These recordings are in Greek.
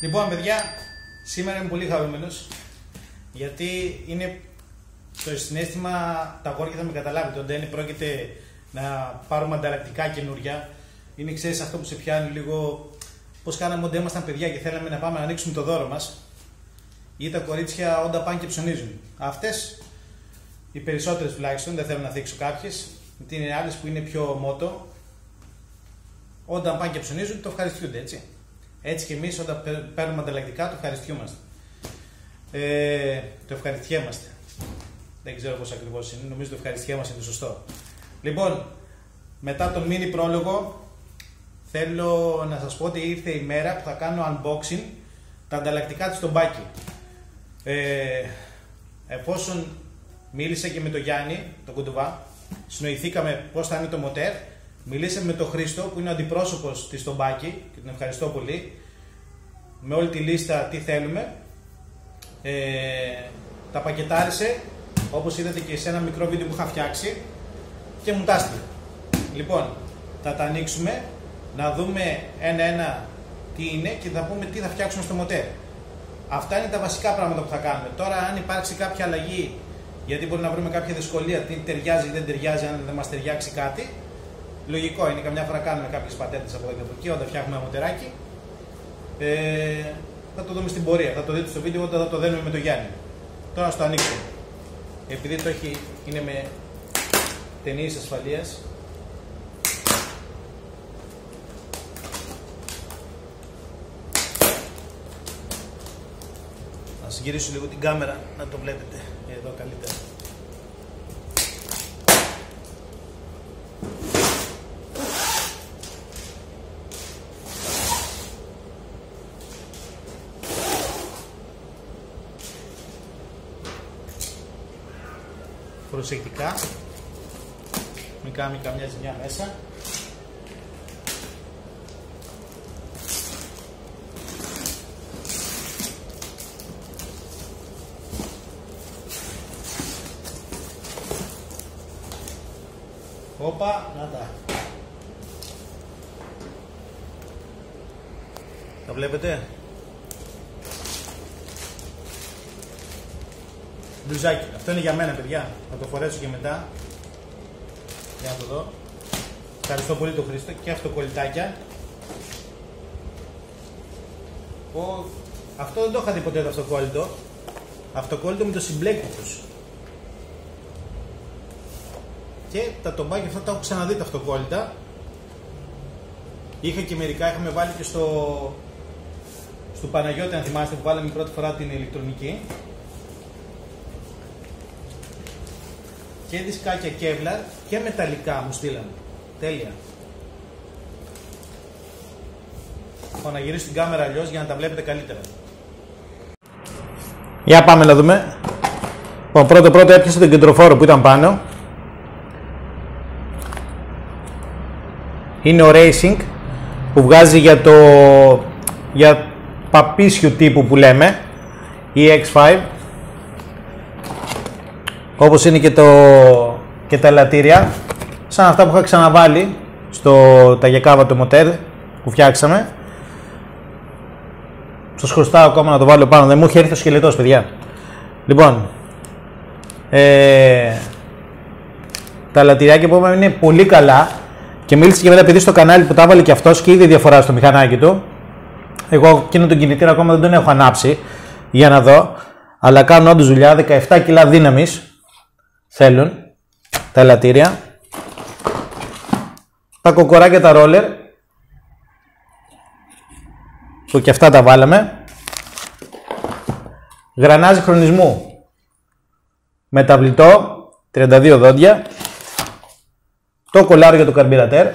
Λοιπόν, παιδιά, σήμερα είμαι πολύ χαρούμενος γιατί είναι το συναίσθημα, τα αγόρια θα με καταλάβετε, όταν πρόκειται να πάρουμε ανταλλακτικά καινούρια. Είναι, ξέρεις, αυτό που σε πιάνει λίγο πώς κάναμε όταν ήμασταν παιδιά και θέλαμε να πάμε να ανοίξουμε το δώρο μας, ή τα κορίτσια όταν πάνε και ψωνίζουν. Αυτές οι περισσότερες τουλάχιστον, δεν θέλω να θίξω κάποιες, γιατί είναι άλλες που είναι πιο μότο, όταν πάνε και ψωνίζουν το ευχαριστούνται, έτσι. Έτσι και εμείς όταν παίρνουμε ανταλλακτικά το ευχαριστιούμαστε. Το ευχαριστιέμαστε. Δεν ξέρω πώς ακριβώς είναι, νομίζω το ευχαριστιέμαστε είναι το σωστό. Λοιπόν, μετά τον mini πρόλογο, θέλω να σας πω ότι ήρθε η μέρα που θα κάνω unboxing τα ανταλλακτικά της στον Μπάκη. Εφόσον μίλησα και με τον Γιάννη, τον Κουντουβά, συνοηθήκαμε πώς θα είναι το μοτέρ, μιλήσαμε με τον Χρήστο που είναι ο αντιπρόσωπος της στον Μπάκη και τον ευχαριστώ πολύ, με όλη τη λίστα τι θέλουμε. Τα πακετάρισε, όπως είδατε και σε ένα μικρό βίντεο που είχα φτιάξει και μου τα έστειλε. Λοιπόν, θα τα ανοίξουμε, να δούμε ένα-ένα τι είναι και θα πούμε τι θα φτιάξουμε στο μοτέρ. Αυτά είναι τα βασικά πράγματα που θα κάνουμε. Τώρα, αν υπάρξει κάποια αλλαγή, γιατί μπορεί να βρούμε κάποια δυσκολία, τι ταιριάζει ή δεν ταιριάζει, αν δεν μας ταιριάξει κάτι, λογικό είναι, καμιά φορά κάνουμε κάποιες πατέντες από εδώ και από εκεί όταν φτιάχνουμε ένα μοτεράκι. Θα το δούμε στην πορεία, θα το δείτε στο βίντεο όταν θα το δένουμε με τον Γιάννη. Τώρα να το ανοίξουμε. Επειδή το είναι με ταινίες ασφαλείας. Να συγκυρίσω λίγο την κάμερα να το βλέπετε εδώ καλύτερα. Προσεκτικά, μην κάνει καμιά ζημιά μέσα. Όπα, να τα. Τα βλέπετε. Μπλουζάκι. Αυτό είναι για μένα, παιδιά. Θα το φορέσω και μετά. Για να το δω. Ευχαριστώ πολύ τον Χρήστο. Και αυτοκολλητάκια. Αυτό δεν το είχα δει ποτέ το αυτοκόλλητο. Αυτοκόλλητο με το συμπλέκτη τους. Και τα τομπάκια αυτά τα έχω ξαναδεί τα αυτοκόλλητα. Είχα και μερικά, είχαμε βάλει και στο Παναγιώτη, αν θυμάστε, που βάλαμε πρώτη φορά την ηλεκτρονική. Και δισκάκια Kevlar και μεταλλικά μου στείλανε. Τέλεια. Έχω να γυρίσω την κάμερα αλλιώς για να τα βλέπετε καλύτερα. Για πάμε να δούμε. Πρώτο έπιασε τον κεντροφόρο που ήταν πάνω. Είναι ο Racing που βγάζει για παπίσιου τύπου που λέμε, η X5. Όπως είναι και τα ελαττήρια, σαν αυτά που είχα ξαναβάλει τα γεκάβατο μοτέρ που φτιάξαμε. Σας χρωστάω ακόμα να το βάλω πάνω, δεν μου έχει έρθει ο σκελετός, παιδιά. Λοιπόν, τα ελαττηριακά που είπαμε είναι πολύ καλά και μίλησε και με ένα παιδί στο κανάλι που τα έβαλε και αυτός και είδε διαφορά στο μηχανάκι του. Εγώ εκείνο τον κινητήρα ακόμα δεν τον έχω ανάψει για να δω, αλλά κάνουν όντως δουλειά. 17 κιλά δύναμης θέλουν τα ελαττήρια. Τα κοκοράκια, τα ρόλερ που και αυτά τα βάλαμε. Γρανάζι χρονισμού μεταβλητό 32 δόντια. Το κολάρο για το καρμπυρατέρ.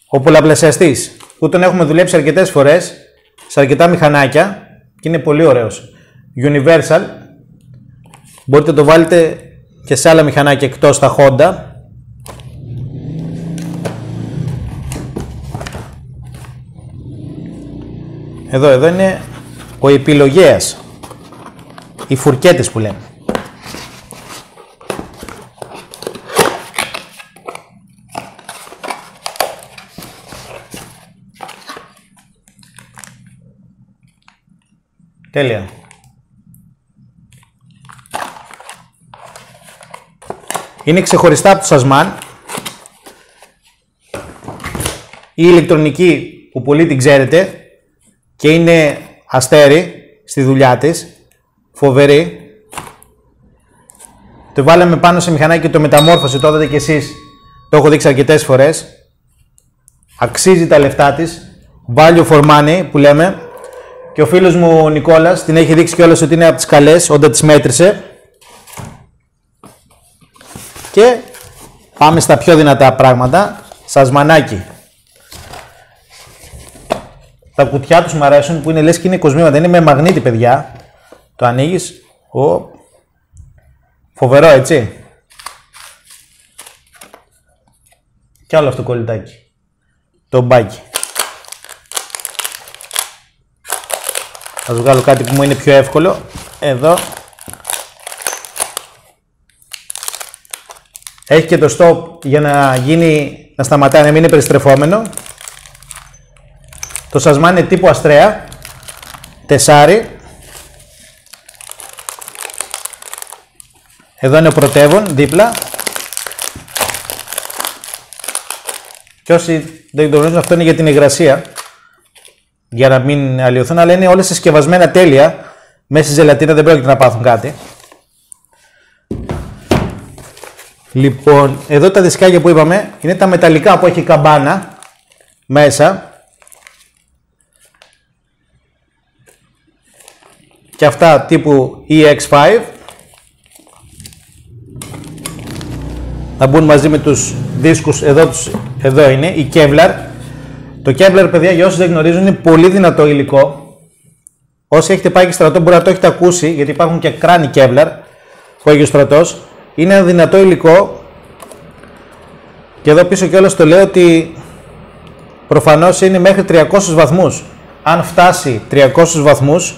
Ο πολλαπλασιαστής που τον έχουμε δουλέψει αρκετές φορές σε αρκετά μηχανάκια και είναι πολύ ωραίος. Universal. Μπορείτε να το βάλετε και σε άλλα μηχανάκια εκτός τα Honda. Εδώ είναι ο επιλογέας. Οι φουρκέτες που λέμε. Τέλεια. Είναι ξεχωριστά από το Σασμάν. Η ηλεκτρονική που πολύ την ξέρετε και είναι αστέρι στη δουλειά της. Φοβερή. Το βάλαμε πάνω σε μηχανάκι και το μεταμόρφωσε, το είδατε κι εσείς. Το έχω δείξει αρκετές φορές. Αξίζει τα λεφτά της. Value for money που λέμε. Και ο φίλος μου ο Νικόλας την έχει δείξει κιόλας ότι είναι από τις καλές όταν τις μέτρησε. Και πάμε στα πιο δυνατά πράγματα. Σασμανάκι. Τα κουτιά τους μου αρέσουν που είναι λες και είναι κοσμήματα. Είναι με μαγνήτη, παιδιά. Το ανοίγεις. Φοβερό, έτσι. Και άλλο αυτό το κολλητάκι. Το μπάκι. Θα βγάλω κάτι που μου είναι πιο εύκολο. Εδώ. Έχει και το stop για να γίνει, να σταματάει, να μην είναι περιστρεφόμενο. Το Σασμάν είναι τύπου αστρέα. Τεσάρι. Εδώ είναι ο πρωτεύων, δίπλα. Και όσοι δεν το γνωρίζουν, αυτό είναι για την υγρασία. Για να μην αλλοιωθούν, αλλά είναι όλες συσκευασμένα τέλεια. Μέσα στη ζελατίνα δεν πρόκειται να πάθουν κάτι. Λοιπόν, εδώ τα δισκάκια που είπαμε είναι τα μεταλλικά που έχει καμπάνα μέσα. Και αυτά τύπου EX5. Θα μπουν μαζί με τους δίσκους, εδώ είναι, η Kevlar. Το Kevlar, παιδιά, για όσους δεν γνωρίζουν, είναι πολύ δυνατό υλικό. Όσοι έχετε πάει και στρατό μπορεί να το έχετε ακούσει, γιατί υπάρχουν και κράνη Kevlar που έχει ο στρατός. Είναι ένα δυνατό υλικό. Και εδώ πίσω κιόλας το λέω ότι προφανώς είναι μέχρι 300 βαθμούς. Αν φτάσει 300 βαθμούς,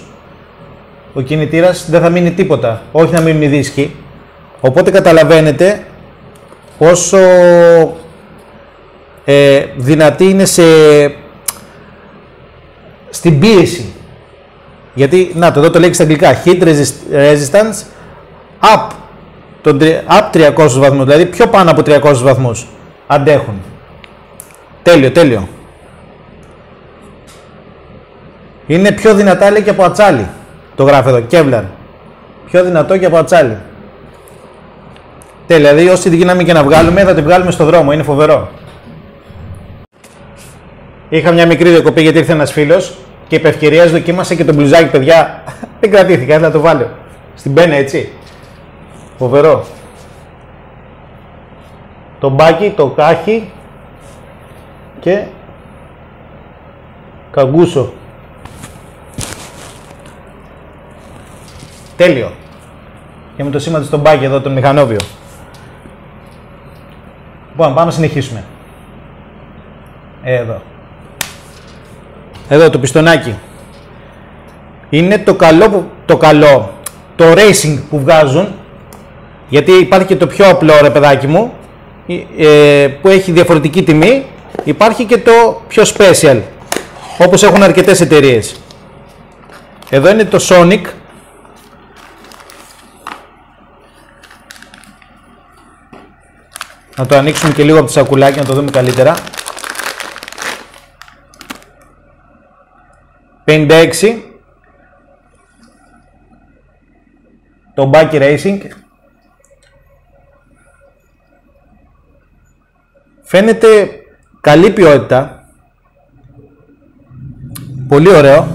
ο κινητήρας δεν θα μείνει τίποτα. Όχι να μείνει δίσκοι. Οπότε καταλαβαίνετε πόσο δυνατή είναι στην πίεση. Γιατί, να το εδώ το λέει στα αγγλικά, heat resistance up 300 βαθμούς, δηλαδή πιο πάνω από 300 βαθμούς αντέχουν. Τέλειο, τέλειο. Είναι πιο δυνατά, λέει, και από ατσάλι. Το γράφει εδώ, Kevlar. Πιο δυνατό και από ατσάλι. Τέλεια, δηλαδή όση δύναμη και να βγάλουμε, θα την βγάλουμε στο δρόμο, είναι φοβερό. Είχα μια μικρή διακοπή γιατί ήρθε ένας φίλος και επ' ευκαιρίας δοκίμασε και το μπλουζάκι, παιδιά. Δεν κρατήθηκα, ήθελα να το βάλω. Στην πένα, έτσι. Φοβερό. Το μπάκι, το κάχι και καγκούσο. Τέλειο. Και με το σήμα στο μπάκι εδώ, τον μηχανόβιο. Λοιπόν, πάμε να συνεχίσουμε. Εδώ. Εδώ το πιστονάκι. Είναι το racing που βγάζουν. Γιατί υπάρχει και το πιο απλό, ρε παιδάκι μου, που έχει διαφορετική τιμή. Υπάρχει και το πιο special, όπως έχουν αρκετές εταιρείες. Εδώ είναι το Sonic. Να το ανοίξουμε και λίγο από το σακουλάκι να το δούμε καλύτερα. 56. Το Baki Racing. Φαίνεται καλή ποιότητα. Πολύ ωραίο.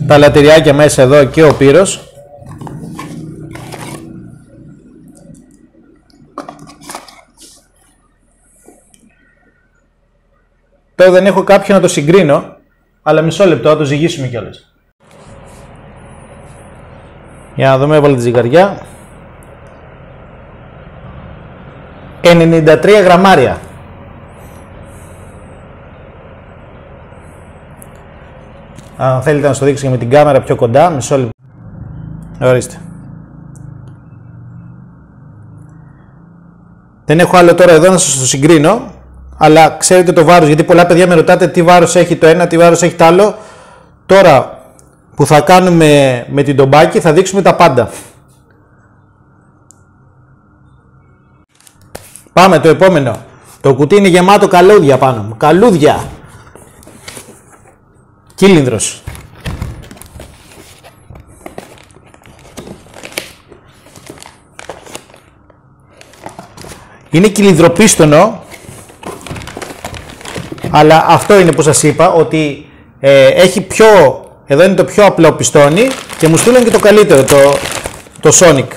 Τα λατηριάκια μέσα εδώ και ο πύρος. Τώρα δεν έχω κάποιον να το συγκρίνω, αλλά μισό λεπτό, θα το ζυγίσουμε κιόλας. Για να δούμε, έβαλε τη ζυγαριά. 93 γραμμάρια. Αν θέλετε να σας το δείξω και με την κάμερα πιο κοντά, μισό λεπτό. Ορίστε. Δεν έχω άλλο τώρα εδώ να σας το συγκρίνω, αλλά ξέρετε το βάρος, γιατί πολλά παιδιά με ρωτάτε τι βάρος έχει το ένα, τι βάρος έχει το άλλο. Τώρα που θα κάνουμε με την τομπάκι, θα δείξουμε τα πάντα. Πάμε το επόμενο. Το κουτί είναι γεμάτο καλούδια πάνω μου. Καλούδια. Κύλινδρος. Είναι κυλινδροπίστονο, αλλά αυτό είναι που σας είπα, ότι έχει πιο, εδώ είναι το πιο απλό πιστόνι και μου στείλαν και το καλύτερο, το Sonic.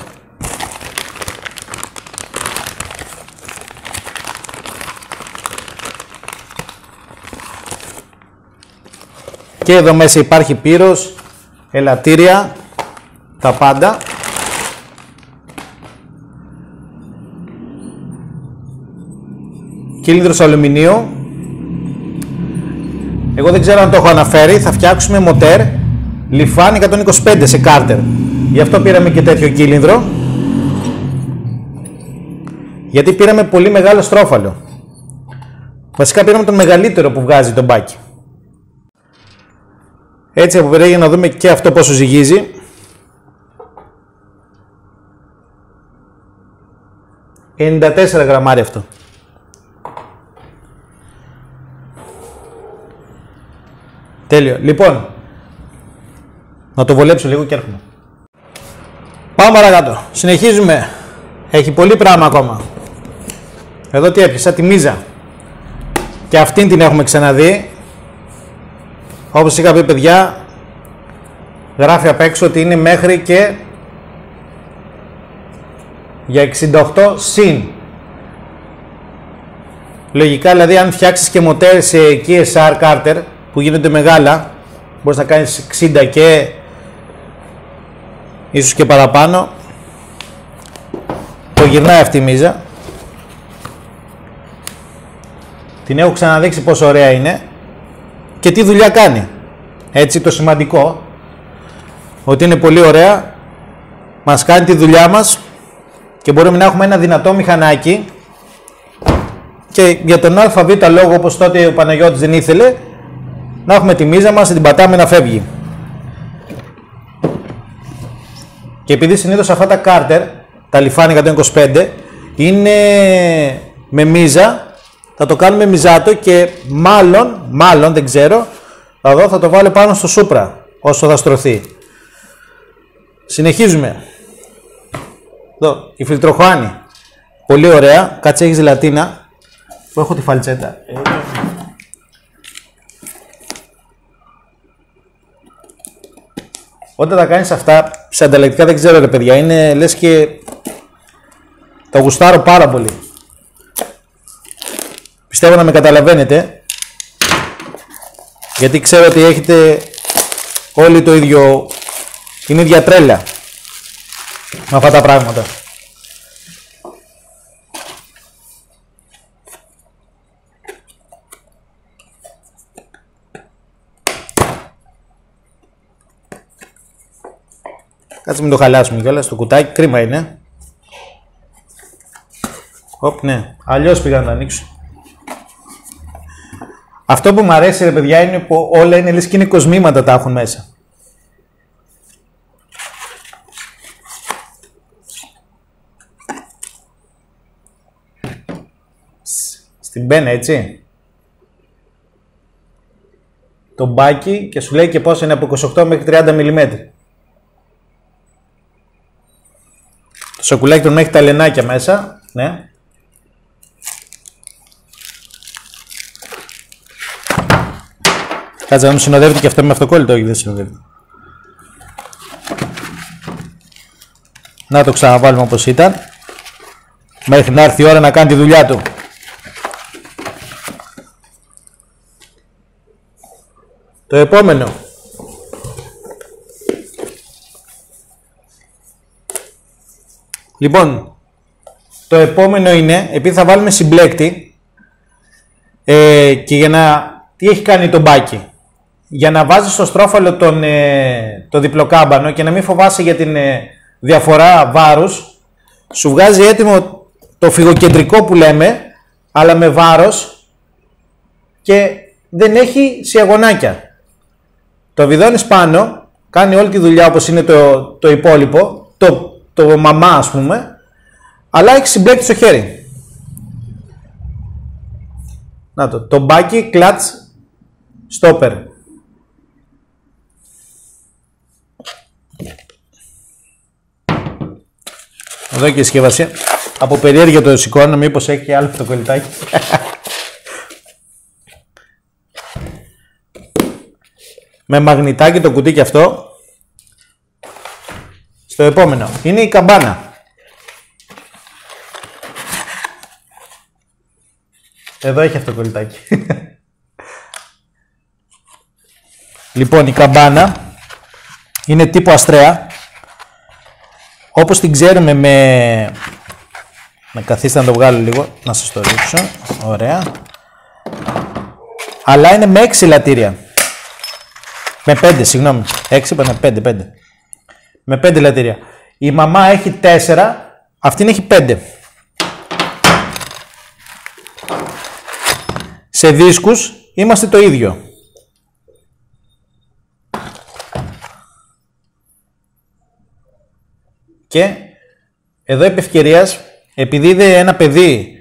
Και εδώ μέσα υπάρχει πύρος, ελαττήρια, τα πάντα. Κύλινδρος αλουμινίου. Εγώ δεν ξέρω αν το έχω αναφέρει, θα φτιάξουμε μοτέρ Lifan 125 σε κάρτερ. Γι' αυτό πήραμε και τέτοιο κύλινδρο. Γιατί πήραμε πολύ μεγάλο στρόφαλο. Βασικά πήραμε τον μεγαλύτερο που βγάζει το μπάκι. Έτσι από πέρα για να δούμε και αυτό πόσο ζυγίζει. ...94 γραμμάρια αυτό. Τέλειο. Λοιπόν, να το βολέψω λίγο και έρχομαι. Πάμε παρακάτω. Συνεχίζουμε. Έχει πολύ πράγμα ακόμα. Εδώ τι έπιασα, τη μίζα. Και αυτήν την έχουμε ξαναδεί. Όπως είχα πει παιδιά, γράφει απ' έξω ότι είναι μέχρι και για 68 συν. Λογικά δηλαδή αν φτιάξεις και μοτέρ σε KSR Carter που γίνονται μεγάλα, μπορείς να κάνεις 60 και ίσως και παραπάνω. Το γυρνάει αυτή η μίζα. Την έχω ξαναδείξει πόσο ωραία είναι και τι δουλειά κάνει. Έτσι το σημαντικό, ότι είναι πολύ ωραία, μας κάνει τη δουλειά μας και μπορούμε να έχουμε ένα δυνατό μηχανάκι και για τον ΑΒ λόγο, όπως τότε ο Παναγιώτης δεν ήθελε, να έχουμε τη μίζα μας, την πατάμε να φεύγει. Και επειδή συνήθως αυτά τα κάρτερ, τα Lifan 125, είναι με μίζα, θα το κάνουμε μιζάτο και μάλλον δεν ξέρω, εδώ θα το βάλω πάνω στο σούπρα όσο θα στρωθεί. Συνεχίζουμε. Εδώ, η φιλτροχωάνη. Πολύ ωραία. Κάτσε, έχει ζελατίνα. Που έχω τη φαλτσέτα. Όταν τα κάνεις αυτά σε ανταλλακτικά, δεν ξέρω ρε παιδιά, είναι λες και τα γουστάρω πάρα πολύ. Πιστεύω να με καταλαβαίνετε, γιατί ξέρω ότι έχετε όλοι το ίδιο, την ίδια τρέλα με αυτά τα πράγματα. Κάτσε μην το χαλάσουμε κιόλας, το κουτάκι, κρίμα είναι. Οπ, ναι, αλλιώς πήγα να το ανοίξω. Αυτό που μου αρέσει ρε παιδιά είναι που όλα είναι λες και είναι κοσμήματα τα έχουν μέσα. Στην πένα έτσι. Το μπάκι και σου λέει και πόσο είναι από 28 μέχρι 30 mm. Το σακουλάκι τον έχει τα λενάκια μέσα, ναι. Κάτσε να μου συνοδεύεται και αυτό με αυτοκόλλητο, όχι δεν συνοδεύεται. Να το ξαναβάλουμε όπως ήταν. Μέχρι να έρθει η ώρα να κάνει τη δουλειά του. Το επόμενο. Λοιπόν, το επόμενο είναι, επειδή θα βάλουμε συμπλέκτη και για να... Τι έχει κάνει το μπάκι. Για να βάζεις στο στρόφαλο το διπλοκάμπανο και να μην φοβάσαι για την διαφορά βάρους, σου βγάζει έτοιμο το φυγοκεντρικό που λέμε, αλλά με βάρος και δεν έχει σιαγωνάκια. Το βιδώνεις πάνω κάνει όλη τη δουλειά όπως είναι το υπόλοιπο, το μαμά ας πούμε, αλλά έχει συμπλέκτη στο χέρι. Να το μπάκι, κλατς, στόπερ. Εδώ και η συσκευασία. Από περιέργεια το σηκώνω, μήπως έχει και άλλο το κολλητάκι. Με μαγνητάκι το κουτί και αυτό. Στο επόμενο είναι η καμπάνα. Εδώ έχει αυτό το κολλητάκι. Λοιπόν, η καμπάνα είναι τύπου αστρέα. Όπως την ξέρουμε με καθίστε να το βγάλω λίγο, να σας το ρίξω. Ωραία. Αλλά είναι με 6 λατήρια. Με 5, συγγνώμη. 6 είπαμε, 5. Με 5 λατήρια. Η μαμά έχει 4, αυτήν έχει 5. Σε δίσκους είμαστε το ίδιο. Και εδώ επ' ευκαιρίας, επειδή είδε ένα παιδί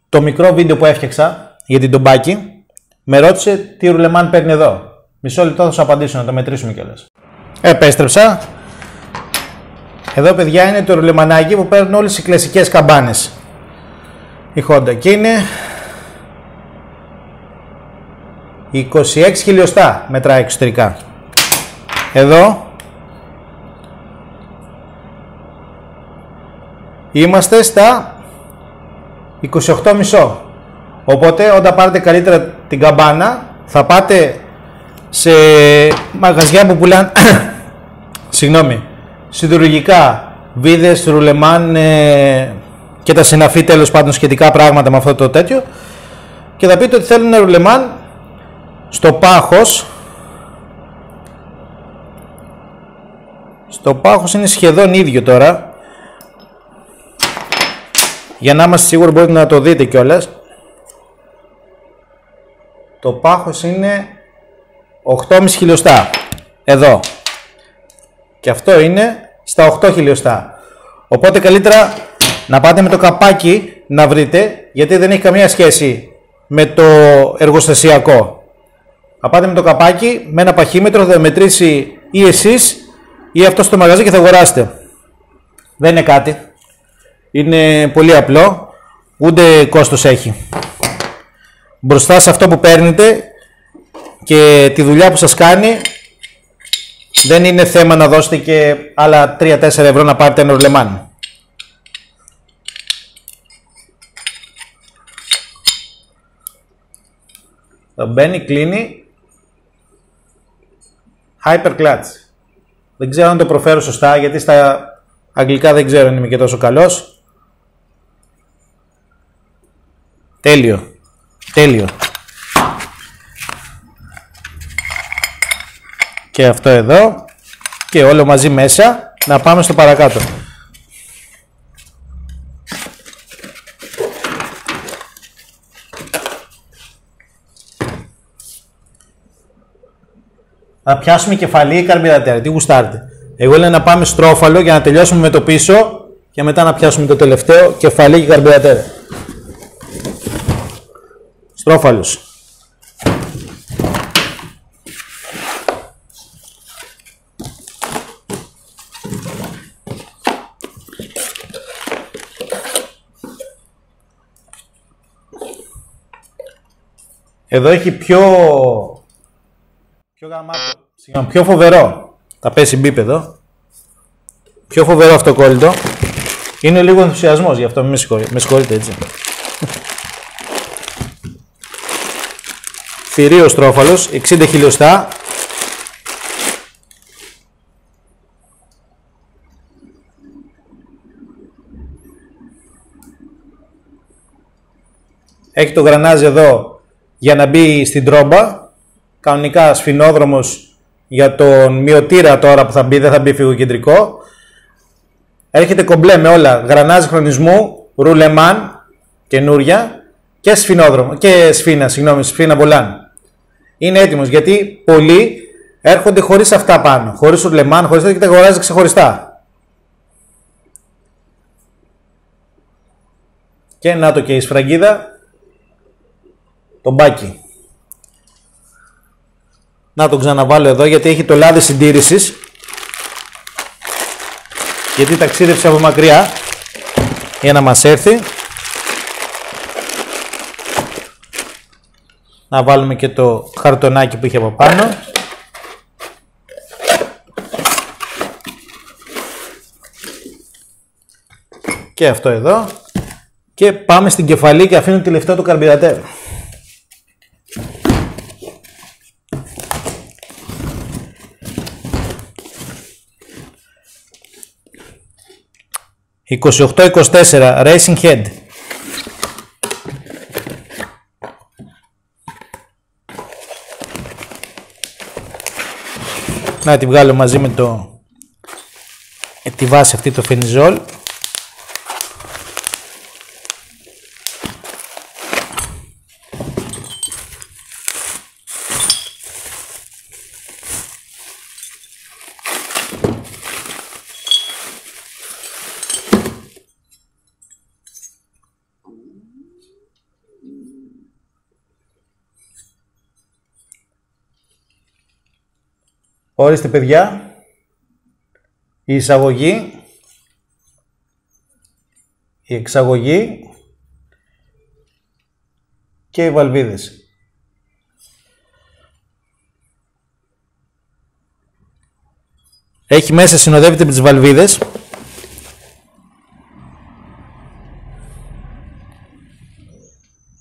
το μικρό βίντεο που έφτιαξα για την τομπάκι, με ρώτησε τι ρουλεμάν παίρνει εδώ. Μισό λεπτό θα σου απαντήσω, να το μετρήσουμε κιόλας. Επέστρεψα. Εδώ παιδιά είναι το ρουλεμανάκι που παίρνουν όλες οι κλασικές καμπάνες. Η Honda και είναι 26 χιλιοστά μετράει εξωτερικά. Εδώ είμαστε στα 28,5. Οπότε όταν πάρετε καλύτερα την καμπάνα θα πάτε σε μαγαζιά που πουλάνε συγγνώμη, σιδηρουργικά, βίδες, ρουλεμάν και τα συναφή τέλος πάντων σχετικά πράγματα με αυτό το τέτοιο και θα πείτε ότι θέλουν ρουλεμάν στο πάχος. Στο πάχος είναι σχεδόν ίδιο τώρα. Για να είμαστε σίγουροι μπορείτε να το δείτε κιόλας. Το πάχος είναι 8,5 χιλιοστά. Εδώ. Και αυτό είναι στα 8 χιλιοστά. Οπότε καλύτερα να πάτε με το καπάκι να βρείτε, γιατί δεν έχει καμία σχέση με το εργοστασιακό. Θα πάτε με το καπάκι, με ένα παχύμετρο θα μετρήσει ή εσείς ή αυτό στο μαγαζί και θα αγοράσετε. Δεν είναι κάτι. Είναι πολύ απλό, ούτε κόστος έχει. Μπροστά σε αυτό που παίρνετε και τη δουλειά που σας κάνει, δεν είναι θέμα να δώσετε και άλλα 3-4 ευρώ να πάρετε ένα ρουλεμάν. Το μπαίνει, κλείνει. Hyper clutch. Δεν ξέρω αν το προφέρω σωστά, γιατί στα αγγλικά δεν ξέρω αν είμαι και τόσο καλός. Τέλειο. Τέλειο. Και αυτό εδώ. Και όλο μαζί μέσα. Να πάμε στο παρακάτω. Θα πιάσουμε κεφαλή ή καρμπυρατέρα. Τι γουστάρετε. Εγώ λέω να πάμε στρόφαλο για να τελειώσουμε με το πίσω και μετά να πιάσουμε το τελευταίο κεφαλή και καρμπυρατέρα. Στρόφαλος. Εδώ έχει πιο γαμάτο, πιο φοβερό. Θα πέσει μπίπ εδώ. Πιο φοβερό αυτοκόλλητο. Είναι λίγο ενθουσιασμός, γι' αυτό με συγχωρείτε έτσι. Θηρίο τρόφαλος, 60 χιλιοστά. Έχει το γρανάζι εδώ για να μπει στην τρόμπα. Κανονικά σφινόδρομος για τον μειωτήρα τώρα που θα μπει, δεν θα μπει φυγοκεντρικό. Έρχεται κομπλέ με όλα. Γρανάζι χρονισμού, ρουλεμάν, καινούρια και σφινόδρομο. Και σφίνα, συγγνώμη, σφίνα βολάν. είναι έτοιμος. Γιατί πολλοί έρχονται χωρίς αυτά πάνω. Χωρίς σουρλεμάν, χωρίς αυτά και τα αγοράζει ξεχωριστά. Και να το και η σφραγίδα. Το μπάκι. Να το ξαναβάλω εδώ γιατί έχει το λάδι συντήρησης. Γιατί ταξίδεψε από μακριά για να μας έρθει. Να βάλουμε και το χαρτονάκι που είχε από πάνω. Και αυτό εδώ. Και πάμε στην κεφαλή και αφήνω τη λεφτά του καρμπυρατέρ. «28-24 Racing Head». Να τη βγάλω μαζί με τη βάση αυτή, το φενιζόλ. Ορίστε παιδιά, η εισαγωγή, η εξαγωγή και οι βαλβίδες. Έχει μέσα, συνοδεύεται με τις βαλβίδες.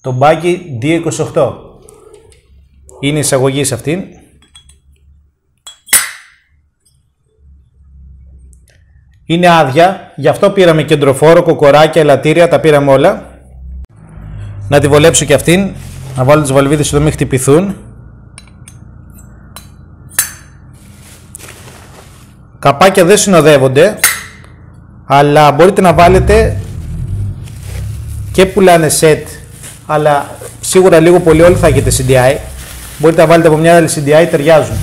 Το μπάκι D28 είναι η εισαγωγή σε αυτήν. Είναι άδεια, γι' αυτό πήραμε κεντροφόρο, κοκοράκια, ελαττήρια, τα πήραμε όλα. Να τη βολέψω και αυτήν, να βάλω τις βαλβίδες εδώ μην χτυπηθούν. Καπάκια δεν συνοδεύονται, αλλά μπορείτε να βάλετε και πουλάνε set, αλλά σίγουρα λίγο πολύ όλοι θα έχετε CDI. Μπορείτε να βάλετε από μια άλλη CDI, ταιριάζουν.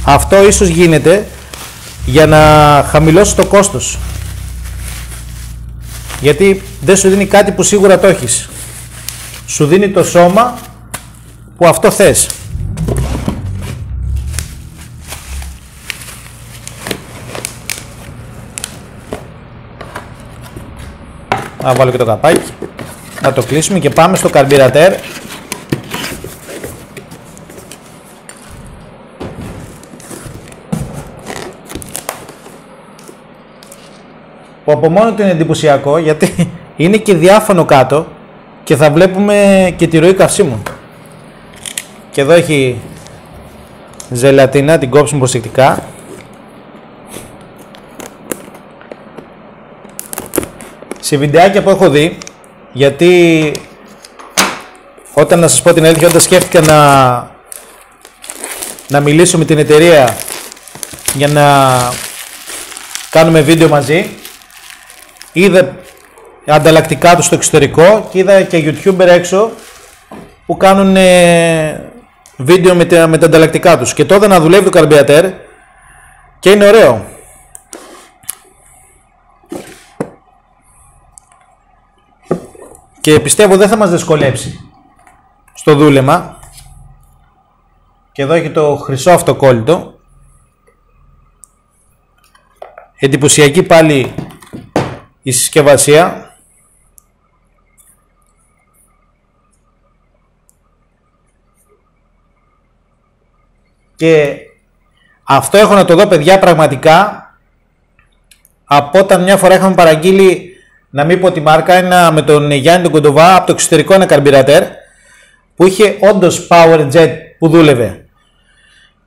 Αυτό ίσως γίνεται για να χαμηλώσει το κόστος, γιατί δεν σου δίνει κάτι που σίγουρα το έχεις, σου δίνει το σώμα που αυτό θες. Να βάλω και το καπάκι, να το κλείσουμε και πάμε στο καρμπυρατέρ. Που από μόνο του είναι εντυπωσιακό, γιατί είναι και διάφανο κάτω και θα βλέπουμε και τη ροή καυσίμου. Και εδώ έχει ζελατίνα, την κόψουμε προσεκτικά. Σε βιντεάκια που έχω δει, γιατί όταν, να σας πω την αλήθεια, όταν σκέφτηκα να μιλήσω με την εταιρεία για να κάνουμε βίντεο μαζί, είδα ανταλλακτικά του στο εξωτερικό και είδα και YouTuber έξω που κάνουν βίντεο με τα ανταλλακτικά τους, και τότε να δουλεύει το καρμπυρατέρ και είναι ωραίο. Και πιστεύω δεν θα μας δυσκολέψει στο δούλεμα. Και εδώ έχει το χρυσό αυτοκόλλητο. Εντυπωσιακή πάλι η συσκευασία. Και αυτό έχω να το δω, παιδιά, πραγματικά από όταν μια φορά είχαμε παραγγείλει, να μην πω τη μάρκα, με τον Γιάννη τον Κοντοβά από το εξωτερικό, ένα καρμπυρατέρ που είχε όντως power jet που δούλευε.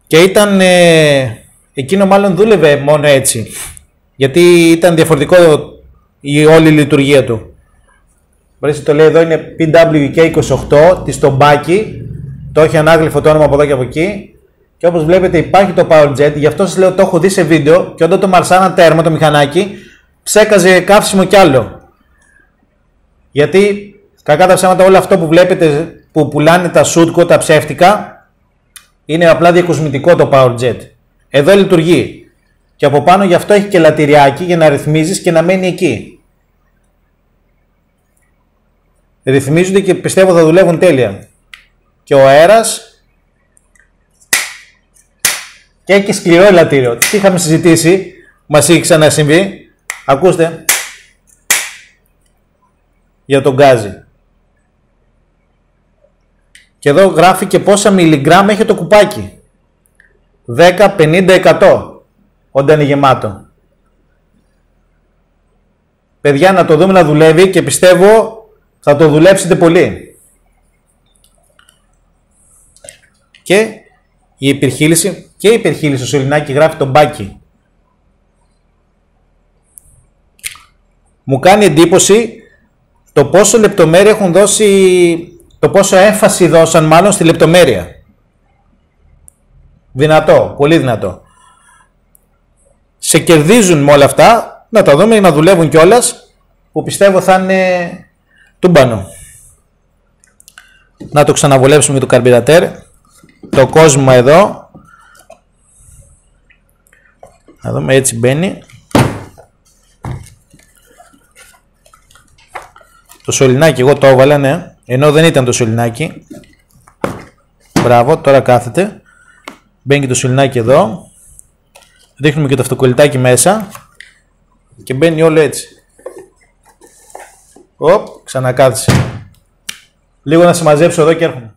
Και ήταν εκείνο μάλλον δούλευε μόνο έτσι, γιατί ήταν διαφορετικό η όλη λειτουργία του. Μπορείτε, το λέει εδώ, είναι PWK28 της Τομπάκη, το έχει ανάγλυφο το όνομα από εδώ και από εκεί. Και όπως βλέπετε υπάρχει το power jet, γι' αυτό σας λέω, το έχω δει σε βίντεο, και όταν το μαρσάνα τέρμα το μηχανάκι ψέκαζε καύσιμο κι άλλο. Γιατί κακά τα ψέματα, όλο αυτό που βλέπετε που πουλάνε τα Σούτκο, τα ψεύτικα, είναι απλά διακοσμητικό το PowerJet. Εδώ λειτουργεί. Και από πάνω γι' αυτό έχει και λατηριάκι για να ρυθμίζεις και να μένει εκεί. Ρυθμίζονται και πιστεύω θα δουλεύουν τέλεια. Και ο αέρας. Και έχει σκληρό ελαττήριο. Τι είχαμε συζητήσει, μας είχε ξανασυμβεί. Ακούστε. Για τον γκάζι. Και εδώ γράφει και πόσα μιλιγκράμμ έχει το κουπάκι. 10, 50, 100 όταν είναι γεμάτο. Παιδιά, να το δούμε να δουλεύει και πιστεύω θα το δουλέψετε πολύ. Και η υπερχείληση στο σωληνάκι γράφει το μπάκι. Μου κάνει εντύπωση το πόσο λεπτομέρεια έχουν δώσει, το πόσο έμφαση δώσαν μάλλον στη λεπτομέρεια. Δυνατό, πολύ δυνατό. Σε κερδίζουν με όλα αυτά, να τα δούμε να δουλεύουν κιόλας, που πιστεύω θα είναι τούμπανο. Να το ξαναβολέψουμε το καρμπυρατέρ, το κόσμο εδώ. Να δούμε, έτσι μπαίνει. Το σωληνάκι εγώ το έβαλα, ναι, ενώ δεν ήταν το σωληνάκι. Μπράβο, τώρα κάθεται. Μπαίνει και το σωληνάκι εδώ. Ρίχνουμε και το αυτοκολλητάκι μέσα. Και μπαίνει όλο έτσι. Οπ, ξανακάθισε. Λίγο να συμμαζέψω εδώ και έρχομαι.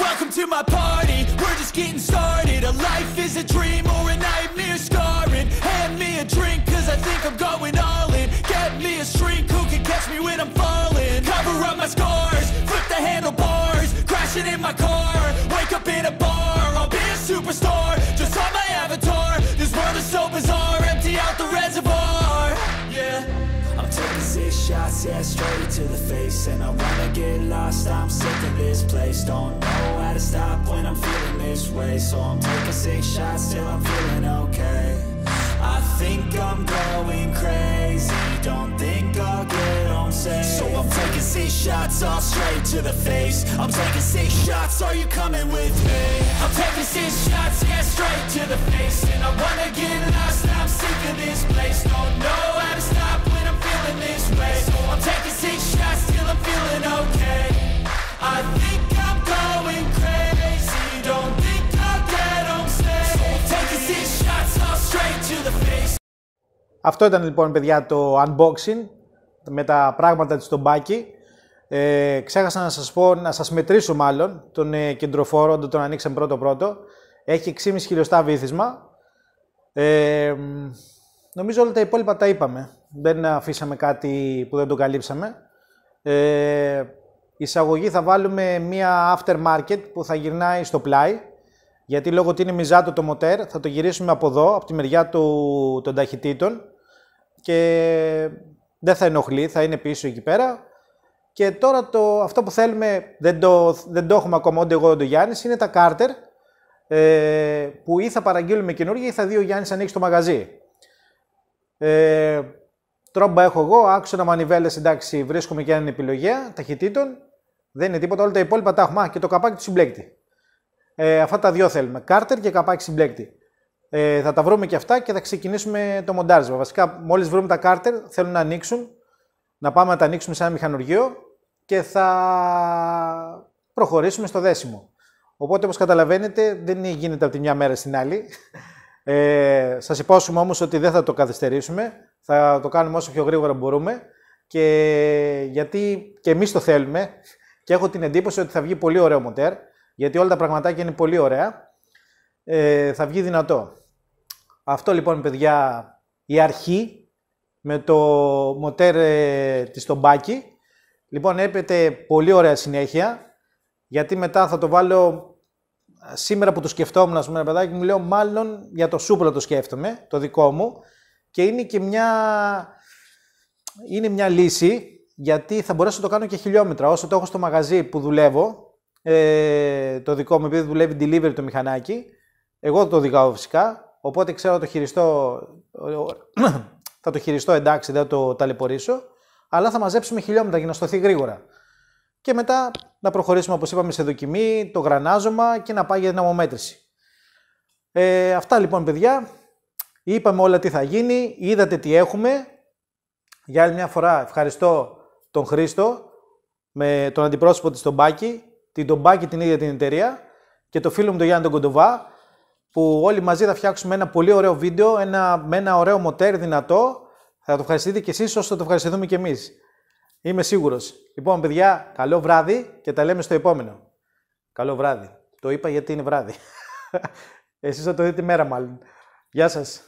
Welcome to my party, we're just getting started. A life is a dream or a nightmare scarring. Hand me a drink cause I think I'm going all in. Get me a shrink who can catch me when I'm falling. Cover up my scars, flip the handlebars. Crashing in my car, wake up in a bar. I'll be a superstar, just on my avatar. This world is so bizarre, empty out the reservoir. Yeah, I'm taking 6 shots, yeah, straight to the face. And I wanna get lost, I'm sick of this place. Don't know how to stop when I'm feeling this way. So I'm taking 6 shots till I'm feeling okay. I think I'm going crazy, don't think I'll get home safe. So I'm taking 6 shots all straight to the face. I'm taking 6 shots, are you coming with me? I'm taking 6 shots, yeah, straight to the face. And I wanna get lost, I'm sick of this place. Don't know how to stop when I'm feeling this way. So I'm taking 6 shots till I'm feeling okay. I think I'm going crazy, don't think I'll get home safe. So I'm taking 6 shots all straight to the face. Αυτό ήταν λοιπόν, παιδιά, το unboxing με τα πράγματα της στο μπάκι. Ξέχασα να σας πω, να σας μετρήσω μάλλον τον κεντροφόρο όταν τον ανοίξαμε πρώτο-πρώτο. Έχει 6,5 χιλιοστά βύθισμα. Νομίζω όλα τα υπόλοιπα τα είπαμε. Δεν αφήσαμε κάτι που δεν το καλύψαμε. Εισαγωγή θα βάλουμε μία aftermarket που θα γυρνάει στο πλάι. Γιατί λόγω ότι είναι μιζάτο το μοτέρ θα το γυρίσουμε από εδώ, από τη μεριά των ταχυτήτων. Και δεν θα ενοχλεί, θα είναι πίσω εκεί πέρα. Και τώρα αυτό που θέλουμε, δεν το έχουμε ακόμα ούτε εγώ ούτε ο Γιάννης, είναι τα κάρτερ που ή θα παραγγείλουμε καινούργια ή θα δει ο Γιάννης ανοίξει το μαγαζί. Τρόμπα έχω εγώ, άξονα μανιβέλες, εντάξει, βρίσκουμε και έναν επιλογέα ταχυτήτων. Δεν είναι τίποτα, όλα τα υπόλοιπα τα έχουμε. Και το καπάκι του συμπλέκτη. Αυτά τα δύο θέλουμε, κάρτερ και καπάκι συμπλέκτη. Θα τα βρούμε και αυτά και θα ξεκινήσουμε το μοντάρισμα. Βασικά, μόλις βρούμε τα κάρτερ, θέλουν να ανοίξουν, να πάμε να τα ανοίξουμε σε ένα μηχανουργείο και θα προχωρήσουμε στο δέσιμο. Οπότε, όπως καταλαβαίνετε, δεν γίνεται από τη μια μέρα στην άλλη. Σας υπόσχομαι όμως ότι δεν θα το καθυστερήσουμε. Θα το κάνουμε όσο πιο γρήγορα μπορούμε. Και γιατί και εμείς το θέλουμε και έχω την εντύπωση ότι θα βγει πολύ ωραίο μοτέρ. Γιατί όλα τα πραγματάκια είναι πολύ ωραία. Θα βγει δυνατό. Αυτό λοιπόν, παιδιά, η αρχή με το μοτέρ της το μπάκι. Λοιπόν, έπεται πολύ ωραία συνέχεια. Γιατί μετά θα το βάλω. Σήμερα που το σκεφτόμουν, ας πούμε, ένα παιδάκι μου, λέω μάλλον για το Supra το σκέφτομαι, το δικό μου. Και είναι και μια λύση, γιατί θα μπορέσω να το κάνω και χιλιόμετρα. Όσο το έχω στο μαγαζί που δουλεύω, το δικό μου, επειδή δουλεύει delivery το μηχανάκι, Εγώ το οδηγάω φυσικά, οπότε ξέρω το χειριστώ, θα το χειριστώ εντάξει, δεν θα το ταλαιπωρήσω, αλλά θα μαζέψουμε χιλιόμετρα για να στοθεί γρήγορα. Και μετά να προχωρήσουμε, όπως είπαμε, σε δοκιμή, το γρανάζωμα και να πάει για δυναμομέτρηση. Αυτά λοιπόν, παιδιά. Είπαμε όλα τι θα γίνει, είδατε τι έχουμε. Για άλλη μια φορά ευχαριστώ τον Χρήστο με τον αντιπρόσωπο της Τομπάκη, την Τομπάκη την ίδια την εταιρεία και το φίλο μου τον Γιάννη τον Κοντοβά, που όλοι μαζί θα φτιάξουμε ένα πολύ ωραίο βίντεο, με ένα ωραίο μοτέρ δυνατό. Θα το ευχαριστείτε κι εσείς όσο το ευχαριστούμε κι εμείς. Είμαι σίγουρος. Λοιπόν, παιδιά, καλό βράδυ και τα λέμε στο επόμενο. Καλό βράδυ. Το είπα γιατί είναι βράδυ. Εσείς θα το δείτε μέρα μάλλον. Γεια σας.